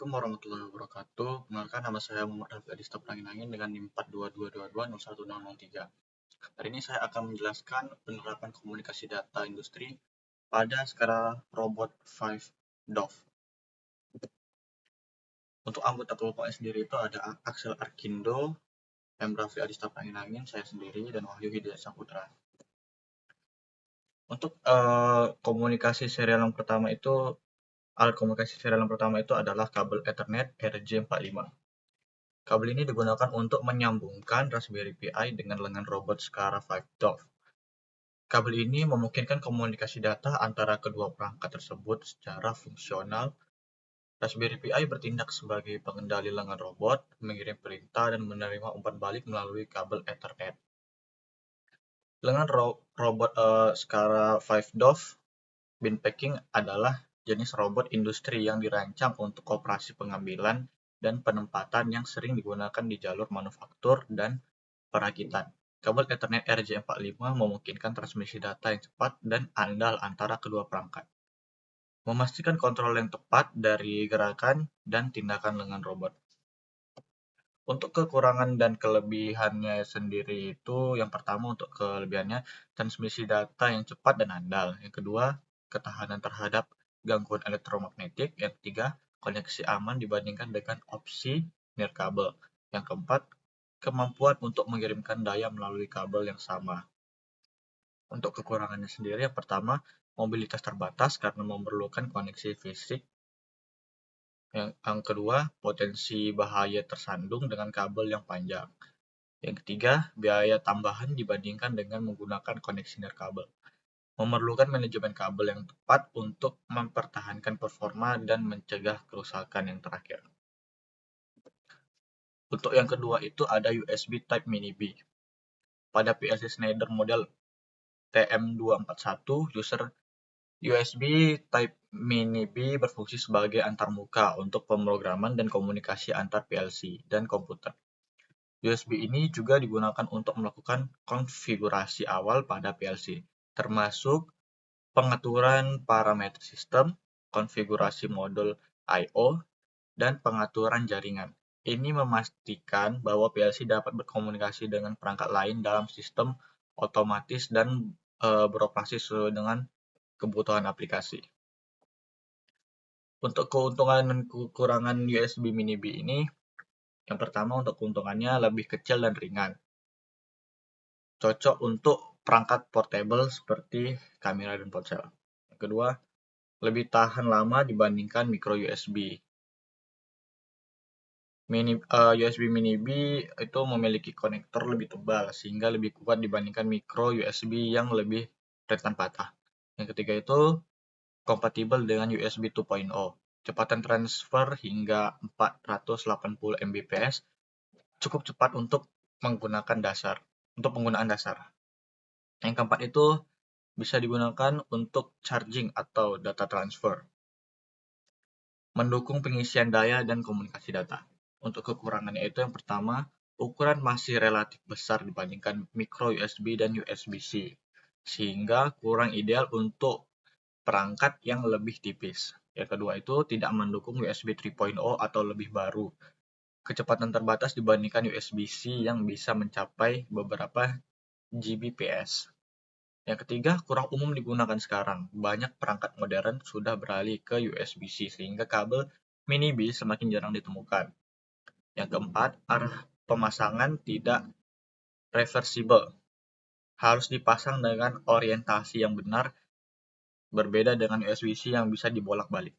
Assalamualaikum warahmatullahi wabarakatuh. Perkenalkan, nama saya Muhammad Rafi Adista Prangin dengan NIM 422220163. Hari ini saya akan menjelaskan penerapan komunikasi data industri pada skala robot 5DOF. Untuk anggota kelompok sendiri itu ada Axel Arkindo, M. Rafi Adista Prangin, saya sendiri, dan Wahyu Hidayat Saputra. Untuk komunikasi serial yang pertama itu Alat komunikasi serial yang pertama itu adalah kabel Ethernet RJ45. Kabel ini digunakan untuk menyambungkan Raspberry Pi dengan lengan robot skala 5DOF. Kabel ini memungkinkan komunikasi data antara kedua perangkat tersebut secara fungsional. Raspberry Pi bertindak sebagai pengendali lengan robot, mengirim perintah dan menerima umpan balik melalui kabel Ethernet. Lengan robot skala 5DOF bin packing adalah jenis robot industri yang dirancang untuk operasi pengambilan dan penempatan yang sering digunakan di jalur manufaktur dan perakitan. Kabel Ethernet RJ45 memungkinkan transmisi data yang cepat dan andal antara kedua perangkat, memastikan kontrol yang tepat dari gerakan dan tindakan lengan robot. Untuk kekurangan dan kelebihannya sendiri itu, yang pertama untuk kelebihannya, transmisi data yang cepat dan andal. Yang kedua, ketahanan terhadap gangguan elektromagnetik. Yang ketiga, koneksi aman dibandingkan dengan opsi nirkabel. Yang keempat, kemampuan untuk mengirimkan daya melalui kabel yang sama. Untuk kekurangannya sendiri, yang pertama, mobilitas terbatas karena memerlukan koneksi fisik. Yang kedua, potensi bahaya tersandung dengan kabel yang panjang. Yang ketiga, biaya tambahan dibandingkan dengan menggunakan koneksi nirkabel. Memerlukan manajemen kabel yang tepat untuk mempertahankan performa dan mencegah kerusakan yang terakhir. Untuk yang kedua itu ada USB Type Mini B. Pada PLC Schneider model TM241, user USB Type Mini B berfungsi sebagai antarmuka untuk pemrograman dan komunikasi antar PLC dan komputer. USB ini juga digunakan untuk melakukan konfigurasi awal pada PLC, termasuk pengaturan parameter sistem, konfigurasi modul I/O, dan pengaturan jaringan. Ini memastikan bahwa PLC dapat berkomunikasi dengan perangkat lain dalam sistem otomatis dan beroperasi sesuai dengan kebutuhan aplikasi. Untuk keuntungan dan kekurangan USB Mini B ini, yang pertama untuk keuntungannya lebih kecil dan ringan. Cocok untuk perangkat portable seperti kamera dan ponsel. Yang kedua, lebih tahan lama dibandingkan micro USB. USB Mini B itu memiliki konektor lebih tebal sehingga lebih kuat dibandingkan micro USB yang lebih rentan patah. Yang ketiga itu kompatibel dengan USB 2.0. Kecepatan transfer hingga 480 Mbps cukup cepat untuk penggunaan dasar. Yang keempat itu bisa digunakan untuk charging atau data transfer. Mendukung pengisian daya dan komunikasi data. Untuk kekurangannya itu yang pertama, ukuran masih relatif besar dibandingkan micro USB dan USB-C, sehingga kurang ideal untuk perangkat yang lebih tipis. Yang kedua itu tidak mendukung USB 3.0 atau lebih baru. Kecepatan terbatas dibandingkan USB-C yang bisa mencapai beberapa Gbps. Yang ketiga, kurang umum digunakan sekarang. Banyak perangkat modern sudah beralih ke USB-C sehingga kabel Mini B semakin jarang ditemukan. Yang keempat, arah pemasangan tidak reversible. Harus dipasang dengan orientasi yang benar, berbeda dengan USB-C yang bisa dibolak-balik.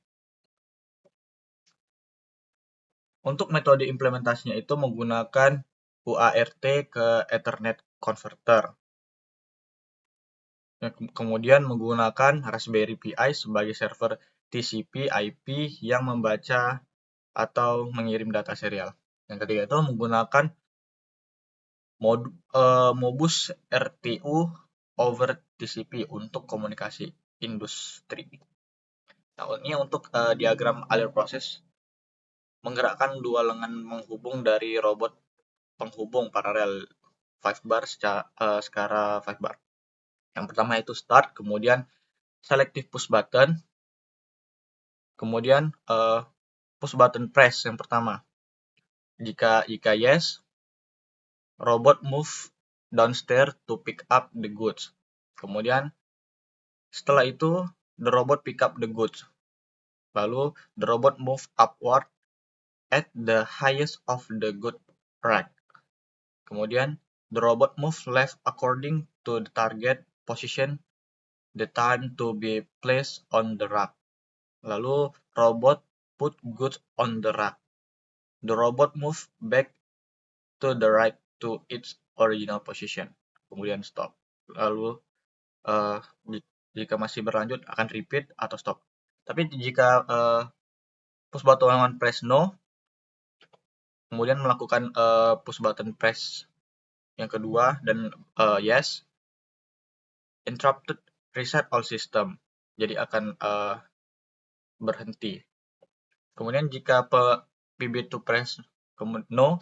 Untuk metode implementasinya itu menggunakan UART ke Ethernet Converter. Kemudian menggunakan Raspberry Pi sebagai server TCP/IP yang membaca atau mengirim data serial. Yang ketiga itu menggunakan Modbus RTU over TCP untuk komunikasi industri. Nah, ini untuk diagram alur proses menggerakkan dua lengan menghubung dari robot penghubung paralel 5 bar secara 5 bar. Yang pertama itu start, kemudian selective push button, kemudian push button press yang pertama. Jika yes, robot move downstairs to pick up the goods. Kemudian setelah itu the robot pick up the goods. Lalu the robot move upward at the highest of the good rack. Kemudian the robot move left according to the target position, the time to be placed on the rack. Lalu robot put goods on the rack. The robot move back to the right to its original position. Kemudian stop. Lalu jika masih berlanjut akan repeat atau stop. Tapi jika push button press no, kemudian melakukan push button press yang kedua dan yes, interrupted reset all system. Jadi akan berhenti. Kemudian jika PB to press no,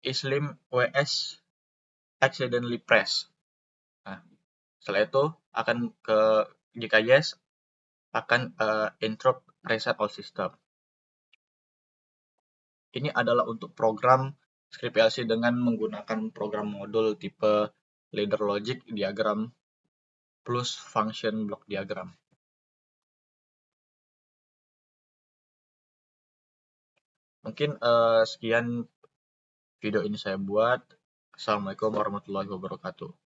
Islim WS accidentally press. Nah, setelah itu akan jika yes akan interrupt reset all system. Ini adalah untuk program script PLC dengan menggunakan program modul tipe ladder logic diagram plus function block diagram. Mungkin sekian video ini saya buat. Assalamualaikum warahmatullahi wabarakatuh.